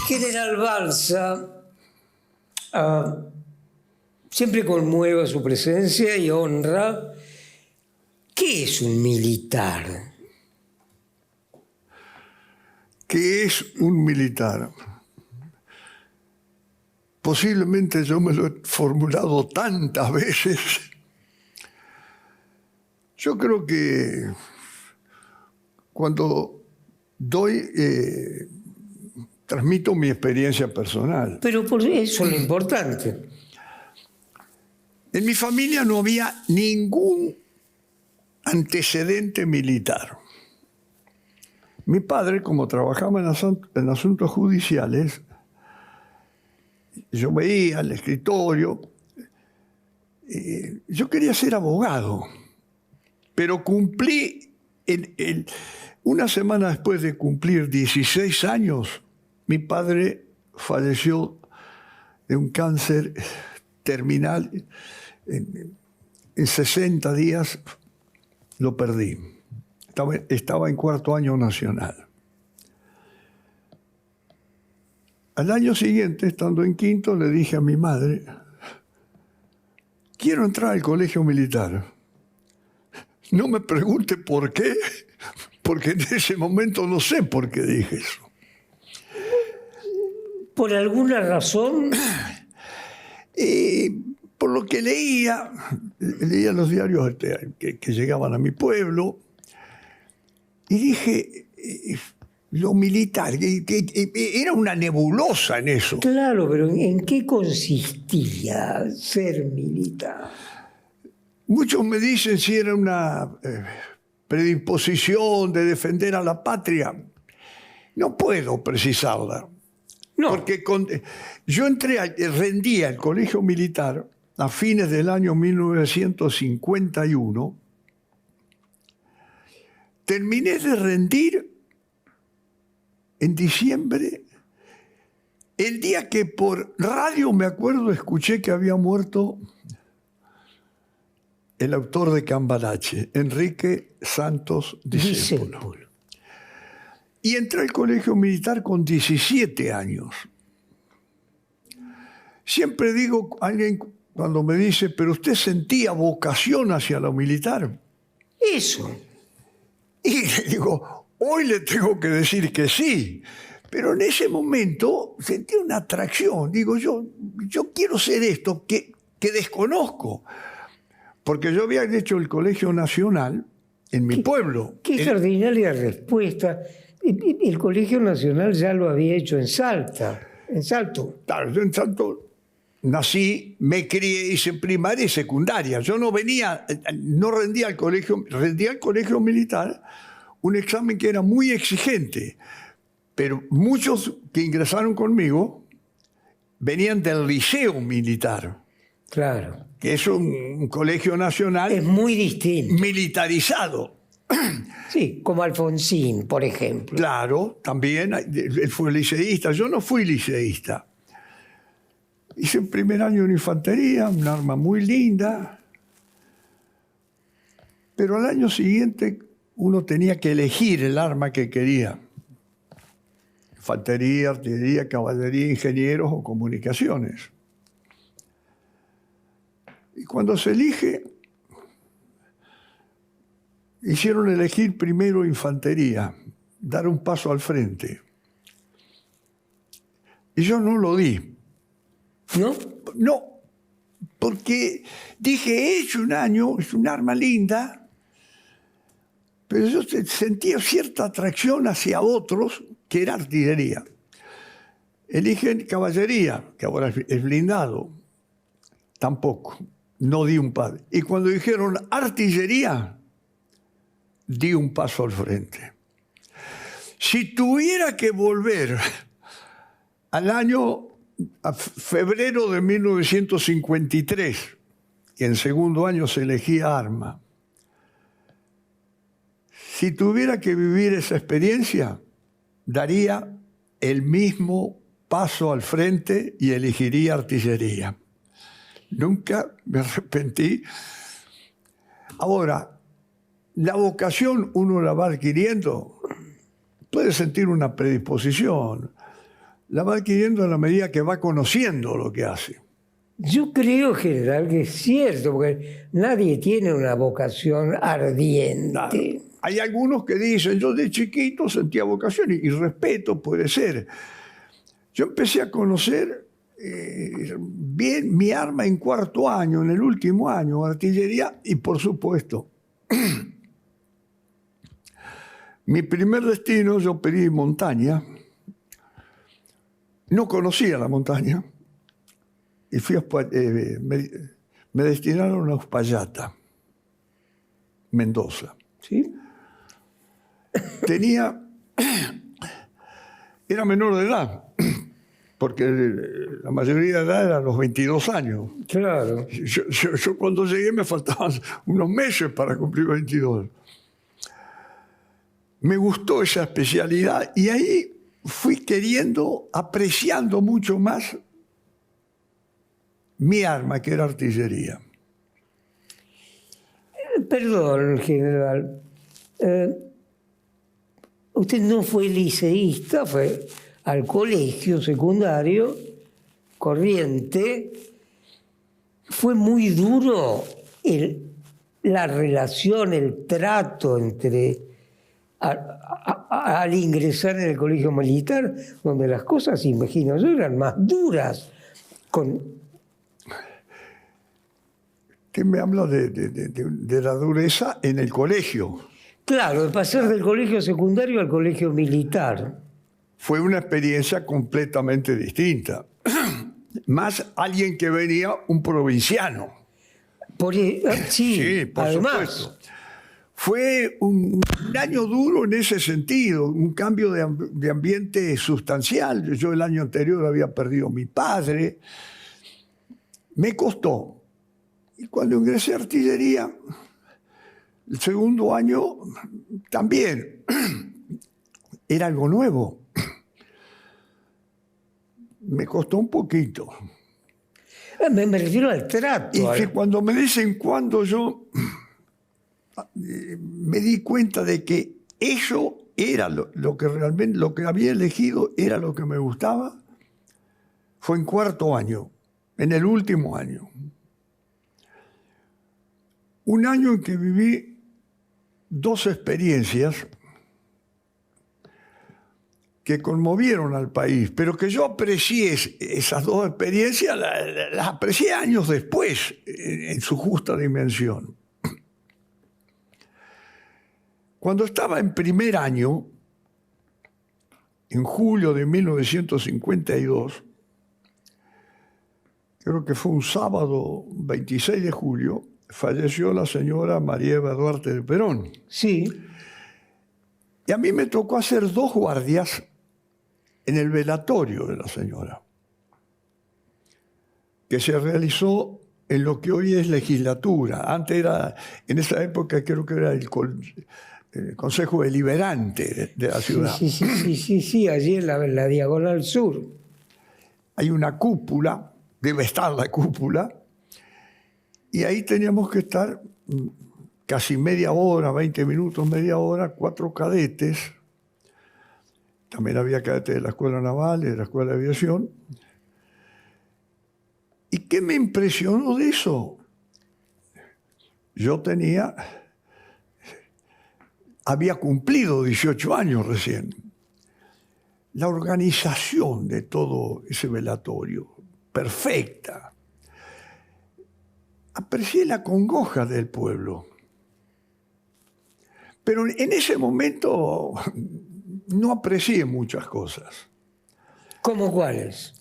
General Balsa siempre conmueve su presencia y honra. ¿Qué es un militar? ¿Qué es un militar? Posiblemente yo me lo he formulado tantas veces. Yo creo que cuando transmito mi experiencia personal. Pero por eso es lo importante. En mi familia no había ningún antecedente militar. Mi padre, como trabajaba en asuntos judiciales, yo veía el escritorio, yo quería ser abogado, pero cumplí, una semana después de cumplir 16 años, mi padre falleció de un cáncer terminal. En 60 días lo perdí. Estaba en cuarto año nacional. Al año siguiente, estando en quinto, le dije a mi madre, quiero entrar al colegio militar. No me pregunte por qué, porque en ese momento no sé por qué dije eso. ¿Por alguna razón? Por lo que leía los diarios que llegaban a mi pueblo, y dije, lo militar, era una nebulosa en eso. Claro, pero ¿en qué consistía ser militar? Muchos me dicen si era una predisposición de defender a la patria. No puedo precisarla. No. Porque yo rendí al colegio militar a fines del año 1951. Terminé de rendir en diciembre, el día que por radio, me acuerdo, escuché que había muerto el autor de Cambalache, Enrique Santos Discépolo. Y entré al colegio militar con 17 años. Siempre digo, alguien cuando me dice, pero usted sentía vocación hacia lo militar. Eso. Y le digo, hoy le tengo que decir que sí, pero en ese momento sentí una atracción. Digo, yo quiero ser esto que desconozco. Porque yo había hecho el Colegio Nacional en mi pueblo. Qué extraordinaria respuesta. El Colegio Nacional ya lo había hecho en Salta, en Salto. Claro, yo en Salto nací, me crié, hice primaria y secundaria. Yo no rendía al colegio militar, un examen que era muy exigente. Pero muchos que ingresaron conmigo venían del liceo militar. Claro. Que es un colegio nacional. Es muy distinto. Militarizado. Sí, como Alfonsín, por ejemplo. Claro, también. Él fue liceísta. Yo no fui liceísta. Hice el primer año en infantería, un arma muy linda. Pero al año siguiente uno tenía que elegir el arma que quería. Infantería, artillería, caballería, ingenieros o comunicaciones. Y cuando se elige, hicieron elegir primero infantería, dar un paso al frente. Y yo no lo di. ¿No? No, porque dije, he hecho un año, es un arma linda, pero yo sentía cierta atracción hacia otros, que era artillería. Eligen caballería, que ahora es blindado. Tampoco, no di un paso. Y cuando dijeron artillería, di un paso al frente. Si tuviera que volver a febrero de 1953, que en segundo año se elegía arma, si tuviera que vivir esa experiencia, daría el mismo paso al frente y elegiría artillería. Nunca me arrepentí. Ahora, la vocación uno la va adquiriendo, puede sentir una predisposición, la va adquiriendo en la medida que va conociendo lo que hace. Yo creo, general, que es cierto, porque nadie tiene una vocación ardiente. Claro. Hay algunos que dicen, yo de chiquito sentía vocación, y respeto, puede ser. Yo empecé a conocer bien mi arma en cuarto año, en el último año, artillería, y por supuesto, mi primer destino, yo pedí montaña, no conocía la montaña, y fui me destinaron a Uspallata, Mendoza. ¿Sí? Era menor de edad, porque la mayoría de edad era a los 22 años. Claro. Yo cuando llegué me faltaban unos meses para cumplir 22. Me gustó esa especialidad y ahí fui apreciando mucho más mi arma, que era artillería. Perdón, general. Usted no fue liceísta, fue al colegio secundario, Corriente. Fue muy duro la relación, el trato al ingresar en el colegio militar, donde las cosas, imagino yo, eran más duras. ¿Qué me habla de la dureza en el colegio? Claro, de pasar del colegio secundario al colegio militar. Fue una experiencia completamente distinta. Más alguien que venía, un provinciano. Sí, por además. supuesto. Fue un año duro en ese sentido, un cambio de ambiente sustancial. Yo el año anterior había perdido a mi padre. Me costó. Y cuando ingresé a artillería, el segundo año también era algo nuevo. Me costó un poquito. Me refiero al trato. Y que cuando me dicen cuándo, yo me di cuenta de que eso era lo que realmente, lo que había elegido era lo que me gustaba. Fue en cuarto año, en el último año. Un año en que viví dos experiencias que conmovieron al país, pero que yo aprecié esas dos experiencias, las aprecié años después, en su justa dimensión. Cuando estaba en primer año, en julio de 1952, creo que fue un sábado 26 de julio, falleció la señora María Eva Duarte de Perón. Sí. Y a mí me tocó hacer 2 guardias en el velatorio de la señora, que se realizó en lo que hoy es legislatura. Antes era, en esa época creo que era el Consejo Deliberante de la ciudad. Sí, allí en la Diagonal Sur. Hay una cúpula, debe estar la cúpula, y ahí teníamos que estar casi media hora, 20 minutos, media hora, 4 cadetes. También había cadetes de la Escuela Naval y de la Escuela de Aviación. ¿Y qué me impresionó de eso? Yo había cumplido 18 años recién. La organización de todo ese velatorio, perfecta. Aprecié la congoja del pueblo. Pero en ese momento no aprecié muchas cosas. ¿Cómo cuáles?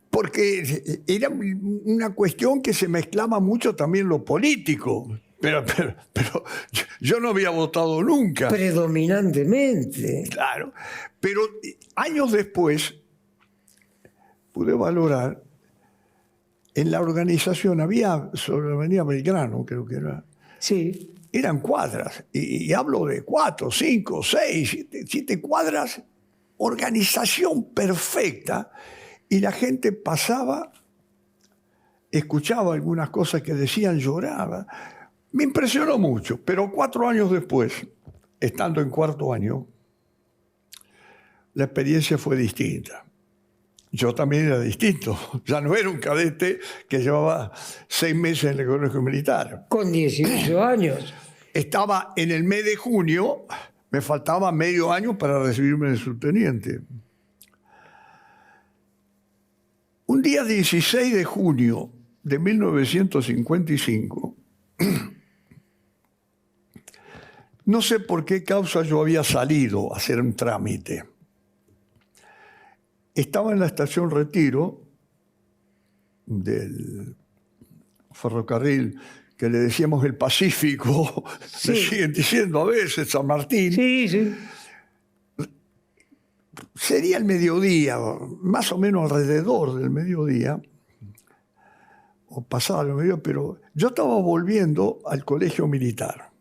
Porque era una cuestión que se mezclaba mucho también lo político. Pero yo no había votado nunca. Predominantemente. Claro. Pero años después pude valorar, en la organización había, sobre la Avenida Belgrano, creo que era. Sí. Eran cuadras. Y hablo de 4, 5, 6, 7 cuadras organización perfecta, y la gente pasaba, escuchaba algunas cosas que decían, lloraba. Me impresionó mucho, pero 4 años después, estando en 4º año, la experiencia fue distinta. Yo también era distinto. Ya no era un cadete que llevaba 6 meses en el colegio militar. Con 18 años. Estaba en el mes de junio, me faltaba medio año para recibirme de subteniente. Un día 16 de junio de 1955, no sé por qué causa yo había salido a hacer un trámite. Estaba en la estación Retiro del ferrocarril que le decíamos el Pacífico, Sí. le siguen diciendo a veces San Martín. Sí, sí. Sería el mediodía, más o menos alrededor del mediodía, o pasado el mediodía, pero yo estaba volviendo al colegio militar.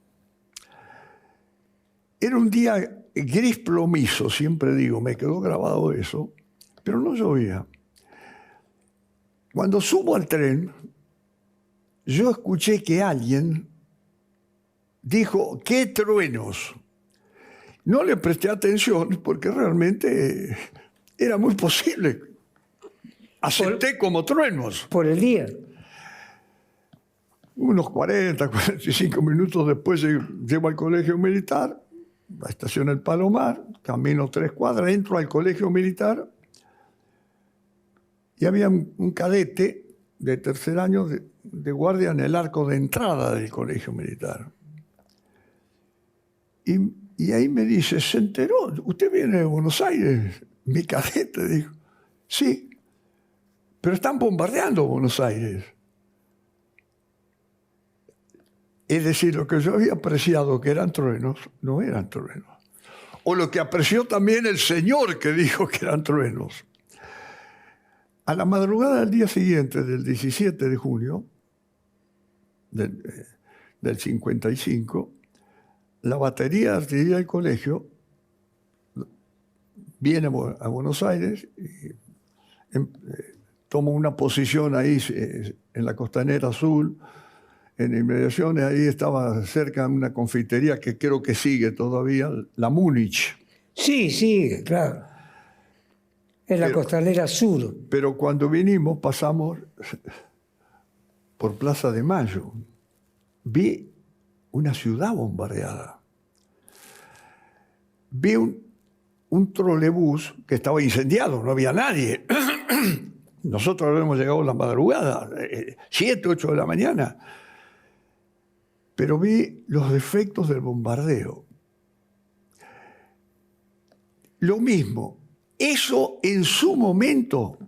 Era un día gris plomizo, siempre digo, me quedó grabado eso, pero no llovía. Cuando subo al tren, yo escuché que alguien dijo, ¡qué truenos! No le presté atención porque realmente era muy posible. Acepté como truenos. Por el día. Unos 40, 45 minutos después llego al colegio militar, la estación El Palomar, camino 3 cuadras, entro al colegio militar y había un cadete de 3er año de guardia en el arco de entrada del colegio militar. Y ahí me dice, ¿se enteró? ¿Usted viene de Buenos Aires? Mi cadete dijo, sí, pero están bombardeando Buenos Aires. Es decir, lo que yo había apreciado que eran truenos, no eran truenos. O lo que apreció también el señor que dijo que eran truenos. A la madrugada del día siguiente, del 17 de junio del 55, la batería de artillería del colegio viene a Buenos Aires y toma una posición ahí en la Costanera Azul, en inmediaciones. Ahí estaba cerca de una confitería que creo que sigue todavía, la Múnich. Sí, sí, claro. En la Costanera Sur. Pero cuando vinimos pasamos por Plaza de Mayo. Vi una ciudad bombardeada. Vi un trolebús que estaba incendiado, no había nadie. Nosotros habíamos llegado a la madrugada, 7, 8 de la mañana. Pero vi los efectos del bombardeo. Lo mismo, eso en su momento,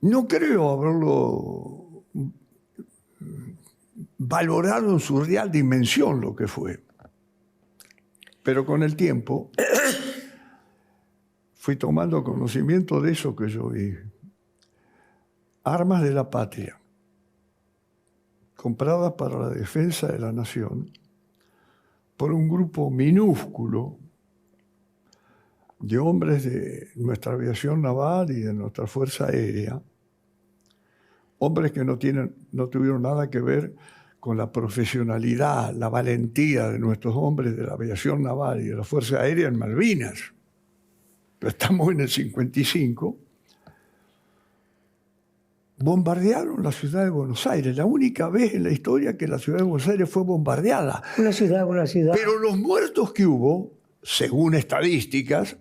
no creo haberlo valorado en su real dimensión lo que fue. Pero con el tiempo fui tomando conocimiento de eso que yo vi. Armas de la patria, compradas para la defensa de la nación por un grupo minúsculo de hombres de nuestra aviación naval y de nuestra fuerza aérea, hombres que no tuvieron nada que ver con la profesionalidad, la valentía de nuestros hombres de la aviación naval y de la fuerza aérea en Malvinas. Pero estamos en el 55. Bombardearon la ciudad de Buenos Aires, la única vez en la historia que la ciudad de Buenos Aires fue bombardeada. Una ciudad. Pero los muertos que hubo, según estadísticas,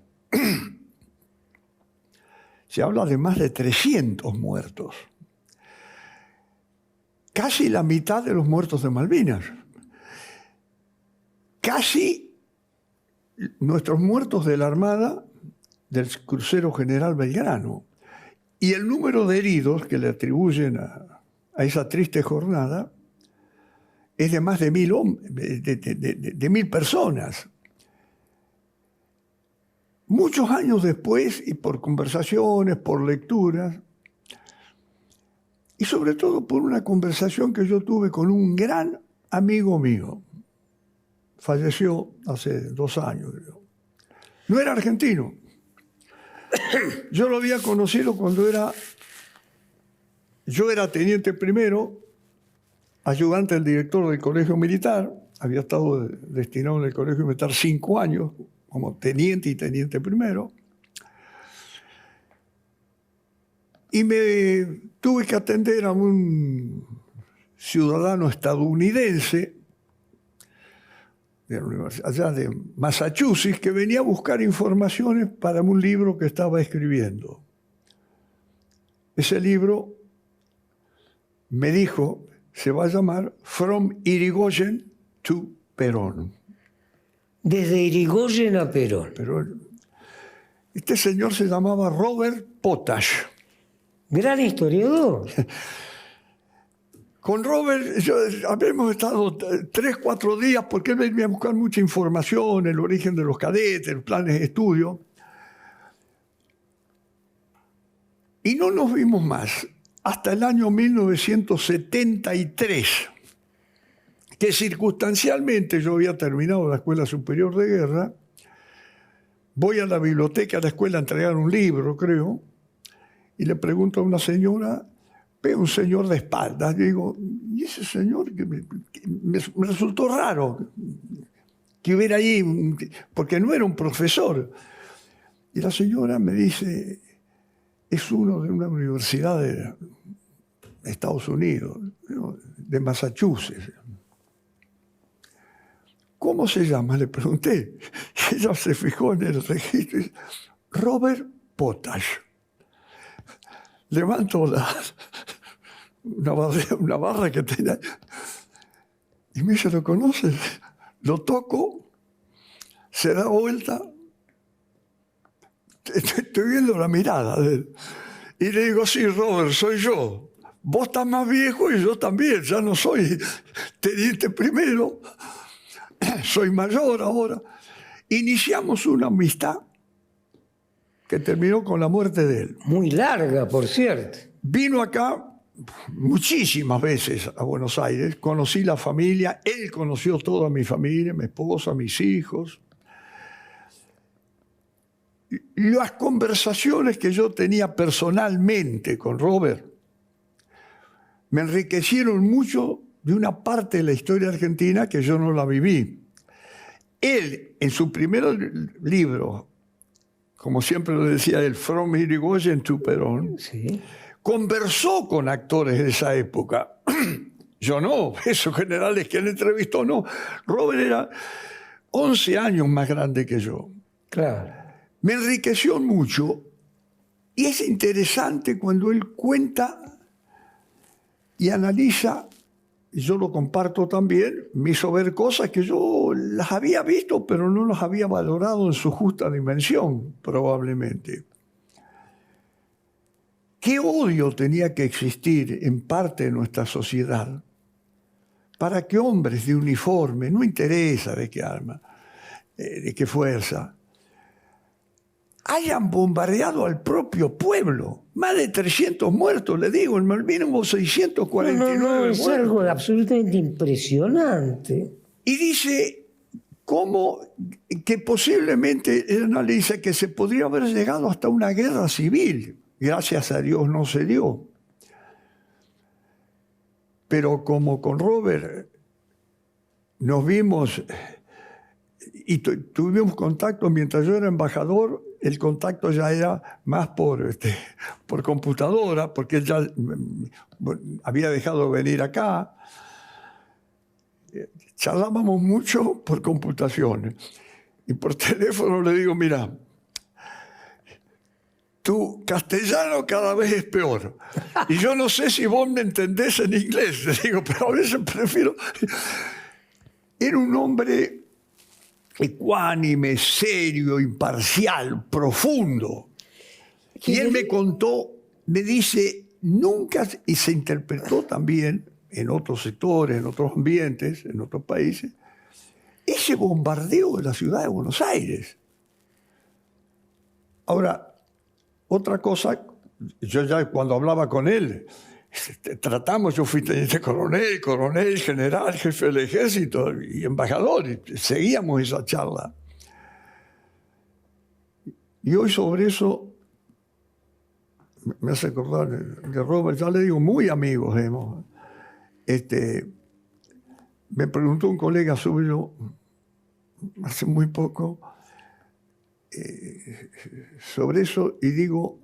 se habla de más de 300 muertos. Casi la mitad de los muertos de Malvinas. Casi nuestros muertos de la Armada del crucero General Belgrano. Y el número de heridos que le atribuyen a esa triste jornada es de más de 1.000 personas. Muchos años después, y por conversaciones, por lecturas, y sobre todo por una conversación que yo tuve con un gran amigo mío. Falleció hace 2 años, No era argentino. Yo lo había conocido cuando yo era teniente primero, ayudante del director del colegio militar. Había estado destinado en el colegio militar 5 años, como teniente y teniente primero. Y me tuve que atender a un ciudadano estadounidense de la universidad, allá de Massachusetts, que venía a buscar informaciones para un libro que estaba escribiendo. Ese libro, me dijo, se va a llamar From Irigoyen to Perón. Desde Irigoyen a Perón. Este señor se llamaba Robert Potash. Gran historiador. Con Robert habíamos estado 3, 4 días porque él venía a buscar mucha información, el origen de los cadetes, los planes de estudio. Y no nos vimos más hasta el año 1973, que circunstancialmente yo había terminado la Escuela Superior de Guerra. Voy a la biblioteca de la escuela a entregar un libro, creo, y le pregunto a una señora, veo un señor de espaldas, digo, ¿y ese señor? Que me resultó raro que hubiera ahí, porque no era un profesor. Y la señora me dice, es uno de una universidad de Estados Unidos, de Massachusetts. ¿Cómo se llama? Le pregunté. Y ella se fijó en el registro y dice, Robert Potash. Levanto una barra que tenía y me dice, ¿lo conoces? Lo toco, se da vuelta, estoy viendo la mirada de él. Y le digo, sí, Robert, soy yo. Vos estás más viejo y yo también, ya no soy teniente primero, soy mayor ahora. Iniciamos una amistad que terminó con la muerte de él. Muy larga, por cierto. Vino acá muchísimas veces a Buenos Aires, conocí la familia, él conoció toda mi familia, mi esposa, mis hijos. Las conversaciones que yo tenía personalmente con Robert me enriquecieron mucho de una parte de la historia argentina que yo no la viví. Él, en su primer libro, como siempre lo decía él, From Irigoyen to Perón, Sí. conversó con actores de esa época. Yo no, esos generales que él entrevistó no. Robert era 11 años más grande que yo. Claro. Me enriqueció mucho y es interesante cuando él cuenta y analiza, y yo lo comparto también, me hizo ver cosas que yo las había visto, pero no las había valorado en su justa dimensión, probablemente. ¿Qué odio tenía que existir en parte de nuestra sociedad para que hombres de uniforme, no interesa de qué arma, de qué fuerza, hayan bombardeado al propio pueblo? Más de 300 muertos, le digo, en Malvinas hubo 649 No, es muertos. algo absolutamente impresionante. Y dice cómo que posiblemente él analiza que se podría haber llegado hasta una guerra civil. Gracias a Dios no se dio. Pero como con Robert nos vimos y tuvimos contacto mientras yo era embajador, el contacto ya era más por computadora, porque él ya había dejado de venir acá. Charlábamos mucho por computación. Y por teléfono le digo, mira, tu castellano cada vez es peor. Y yo no sé si vos me entendés en inglés, le digo, pero a veces prefiero... Era un hombre ecuánime, serio, imparcial, profundo. Y él me contó, me dice, nunca, y se interpretó también en otros sectores, en otros ambientes, en otros países, ese bombardeo de la ciudad de Buenos Aires. Ahora, otra cosa, yo ya cuando hablaba con él, tratamos, yo fui teniente coronel, general, jefe del ejército y embajador, y seguíamos esa charla. Y hoy sobre eso me hace acordar de Robert, ya le digo, muy amigos hemos. Me preguntó un colega suyo hace muy poco sobre eso y digo,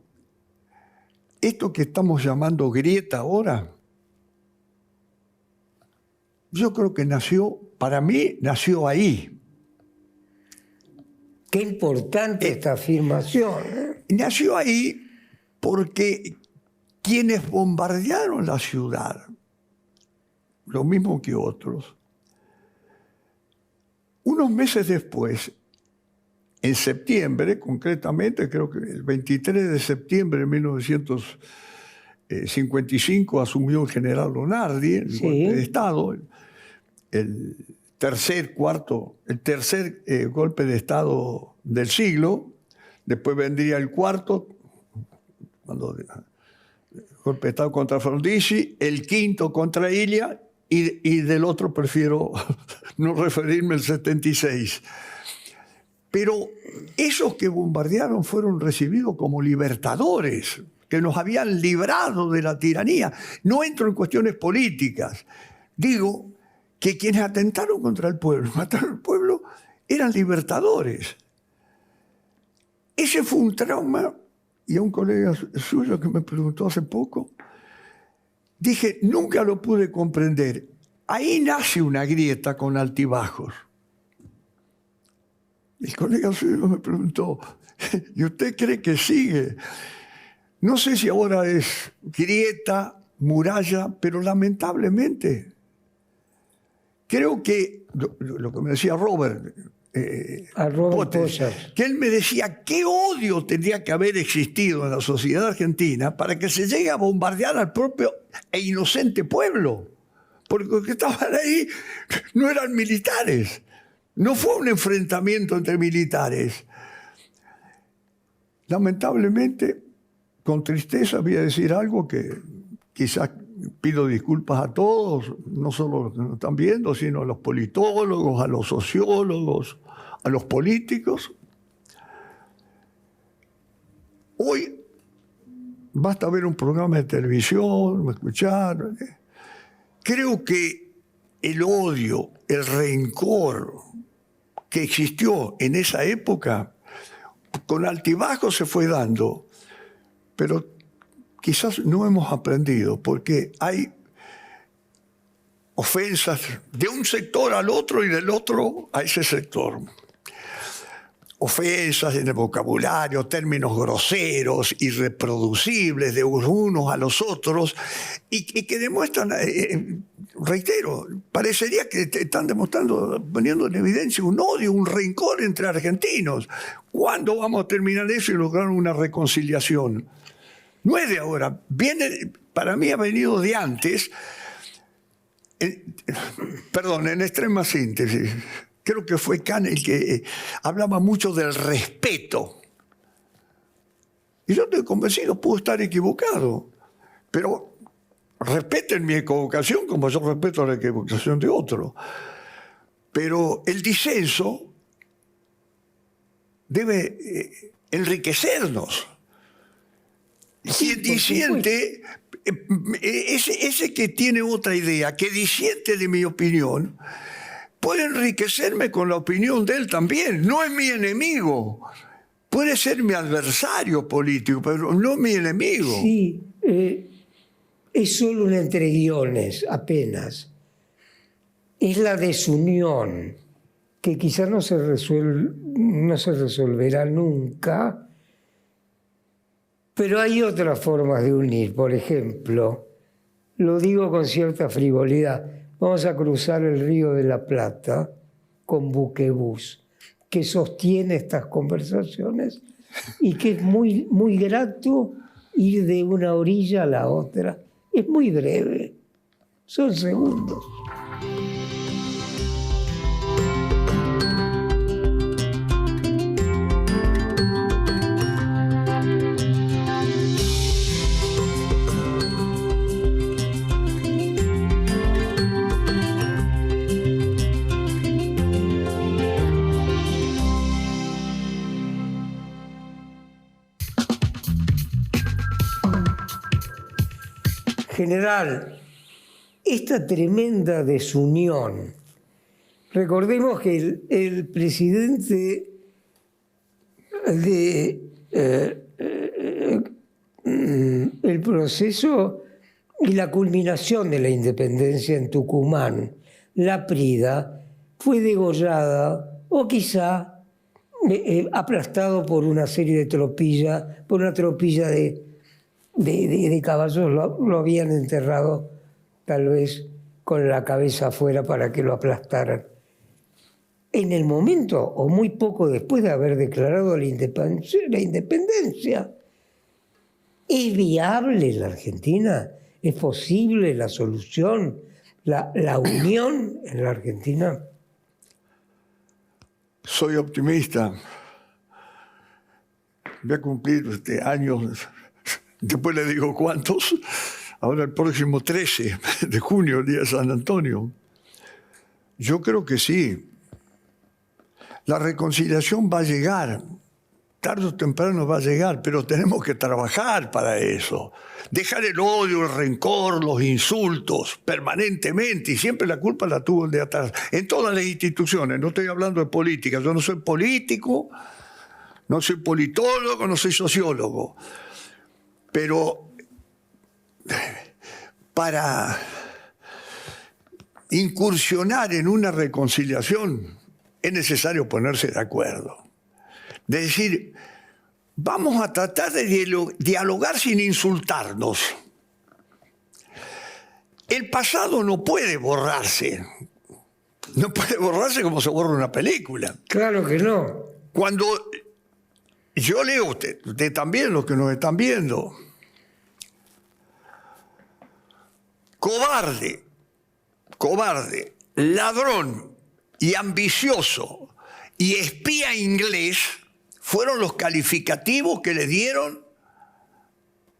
esto que estamos llamando grieta ahora, yo creo que para mí nació ahí. Qué importante esta afirmación. Nació ahí porque quienes bombardearon la ciudad, lo mismo que otros, unos meses después, en septiembre, concretamente, creo que el 23 de septiembre de 1955 asumió el general Lonardi, el golpe de Estado, el tercer golpe de Estado del siglo. Después vendría el cuarto, cuando el golpe de Estado contra Frondizi, el quinto contra Illa, y del otro prefiero no referirme al 76. Pero esos que bombardearon fueron recibidos como libertadores, que nos habían librado de la tiranía. No entro en cuestiones políticas. Digo que quienes atentaron contra el pueblo, mataron al pueblo, eran libertadores. Ese fue un trauma, y a un colega suyo que me preguntó hace poco, dije, nunca lo pude comprender. Ahí nace una grieta con altibajos. El colega suyo me preguntó, ¿y usted cree que sigue? No sé si ahora es grieta, muralla, pero lamentablemente creo que, lo que me decía Robert, Potes, que él me decía qué odio tendría que haber existido en la sociedad argentina para que se llegue a bombardear al propio e inocente pueblo. Porque los que estaban ahí no eran militares. No fue un enfrentamiento entre militares. Lamentablemente, con tristeza voy a decir algo que quizás pido disculpas a todos, no solo a los que nos están viendo, sino a los politólogos, a los sociólogos, a los políticos. Hoy basta ver un programa de televisión, escuchar. Creo que el odio, el rencor que existió en esa época, con altibajos se fue dando, pero quizás no hemos aprendido, porque hay ofensas de un sector al otro y del otro a ese sector. Ofensas en el vocabulario, términos groseros, irreproducibles de unos a los otros, y que demuestran, reitero, parecería que están demostrando, poniendo en evidencia un odio, un rencor entre argentinos. ¿Cuándo vamos a terminar eso y lograr una reconciliación? No es de ahora, para mí ha venido de antes. En extrema síntesis, creo que fue Kant el que hablaba mucho del respeto. Y yo estoy convencido, puedo estar equivocado, pero respeten mi equivocación como yo respeto la equivocación de otro. Pero el disenso debe enriquecernos. Y el disiente, ese que tiene otra idea, que disiente de mi opinión, puede enriquecerme con la opinión de él también. No es mi enemigo. Puede ser mi adversario político, pero no mi enemigo. Sí, es solo un entreguiones, apenas. Es la desunión, que quizás no se resolverá nunca, pero hay otras formas de unir. Por ejemplo, lo digo con cierta frivolidad, vamos a cruzar el Río de la Plata con buquebús, que sostiene estas conversaciones y que es muy, muy grato ir de una orilla a la otra. Es muy breve, son segundos. General, esta tremenda desunión. Recordemos que el presidente el proceso y la culminación de la independencia en Tucumán, Laprida, fue degollada o quizá aplastado por una serie de tropillas, por una tropilla de caballos, lo habían enterrado tal vez con la cabeza afuera para que lo aplastaran. En el momento, o muy poco después de haber declarado la independencia, ¿es viable la Argentina? ¿Es posible la solución, la unión en la Argentina? Soy optimista. Voy a cumplir años, después le digo cuántos, ahora el próximo 13 de junio, el día de San Antonio. Yo creo que sí. La reconciliación va a llegar, tarde o temprano va a llegar, pero tenemos que trabajar para eso. Dejar el odio, el rencor, los insultos permanentemente, y siempre la culpa la tuvo el de atrás. En todas las instituciones, no estoy hablando de política, yo no soy político, no soy politólogo, no soy sociólogo, pero para incursionar en una reconciliación es necesario ponerse de acuerdo. De decir, vamos a tratar de dialogar sin insultarnos. El pasado no puede borrarse. No puede borrarse como se borra una película. Claro que no. Cuando yo leo, usted también, los que nos están viendo, cobarde, ladrón y ambicioso y espía inglés fueron los calificativos que le dieron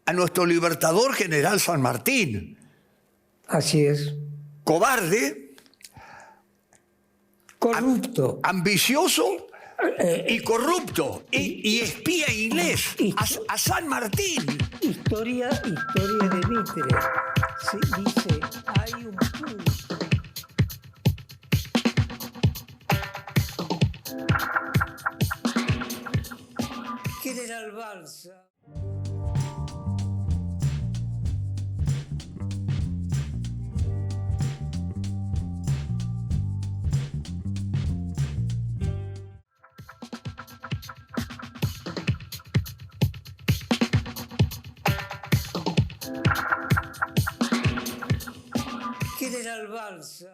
a nuestro libertador general San Martín. Así es. Cobarde, corrupto, ambicioso y corrupto y espía inglés a San Martín. Historia de Mitre. Se dice, hay un punto. General Balsa. General Balsa.